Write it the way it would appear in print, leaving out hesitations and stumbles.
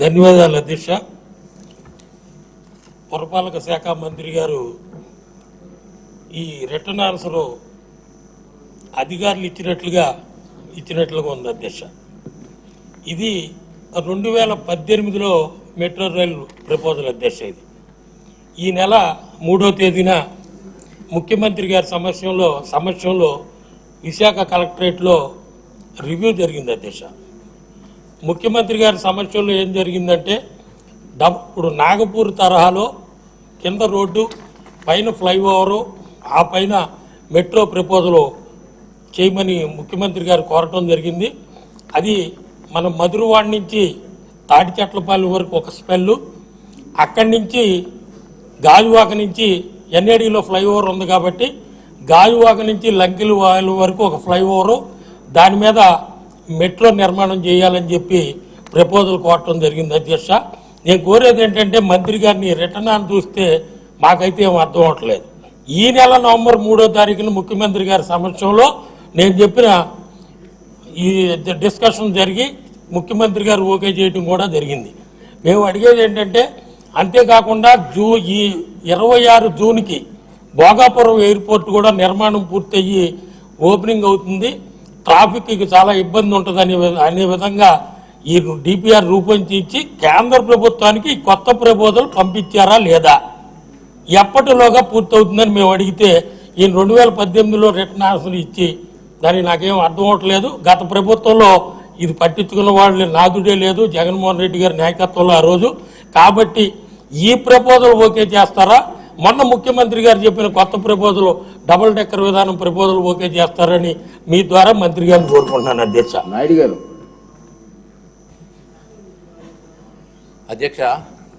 ధన్యవాదాలు అధ్యక్ష. పురపాలక శాఖ మంత్రి గారు ఈ రిటర్న్ ఆన్సర్ అధికారులు ఇచ్చినట్లుగా ఉంది అధ్యక్ష. ఇది 2018లో మెట్రో రైలు ప్రపోజల్ అధ్యక్ష. ఇది ఈ నెల 3వ తేదీన ముఖ్యమంత్రి గారి సమక్షంలో విశాఖ కలెక్టరేట్లో రివ్యూ జరిగింది అధ్యక్ష. ముఖ్యమంత్రి గారి సమక్షంలో ఏం జరిగిందంటే, ఇప్పుడు నాగపూర్ తరహాలో కింద రోడ్డు పైన ఫ్లైఓవరు ఆ పైన మెట్రో ప్రపోజల్ చేయమని ముఖ్యమంత్రి గారు కోరటం జరిగింది. అది మన మధురవాడ నుంచి తాటిచెట్లపల్లి వరకు ఒక స్పెల్లు, అక్కడి నుంచి గాజువాక నుంచి ఎన్ఏడిలో ఫ్లైఓవర్ ఉంది కాబట్టి గాజువాక నుంచి లంకిల వరకు ఒక ఫ్లైఓవరు, దాని మీద మెట్రో నిర్మాణం చేయాలని చెప్పి ప్రపోజల్ కోరటం జరిగింది అధ్యక్ష. నేను కోరేది ఏంటంటే, మంత్రి గారిని రిటర్న్ ఆన్ చూస్తే మాకైతే ఏం అర్థం అవట్లేదు. ఈ నెల నవంబర్ 3వ తారీఖున ముఖ్యమంత్రి గారి సమక్షంలో నేను చెప్పిన ఈ డిస్కషన్ జరిగి ముఖ్యమంత్రి గారు ఓకే చేయడం కూడా జరిగింది. మేము అడిగేది ఏంటంటే, అంతేకాకుండా ఈ 26 జూన్కి భోగాపురం ఎయిర్పోర్ట్ కూడా నిర్మాణం పూర్తయ్యి ఓపెనింగ్ అవుతుంది. ట్రాఫిక్కి చాలా ఇబ్బంది ఉంటుంది అనే విధంగా ఈ డిపిఆర్ రూపొందించి కేంద్ర ప్రభుత్వానికి కొత్త ప్రపోజల్ పంపించారా లేదా, ఎప్పటిలోగా పూర్తవుతుందని మేము అడిగితే ఈ 2018లో రిటర్న్ ఆన్సర్ ఇచ్చి దానికి నాకేం అర్థం అవట్లేదు. గత ప్రభుత్వంలో ఇది పట్టించుకున్న వాళ్ళు నాదుడే లేదు, జగన్మోహన్ రెడ్డి గారి నాయకత్వంలో ఆ రోజు. కాబట్టి ఈ ప్రపోజల్ ఓకే చేస్తారా, మొన్న ముఖ్యమంత్రి గారు చెప్పిన కొత్త ప్రపోజల్ డబుల్ డెక్కర్ విధానం ప్రపోజల్ ఓకే చేస్తారని మీ ద్వారా మంత్రి గారిని కోరుకుంటున్నాను అధ్యక్ష. నాయుడు గారు. అధ్యక్ష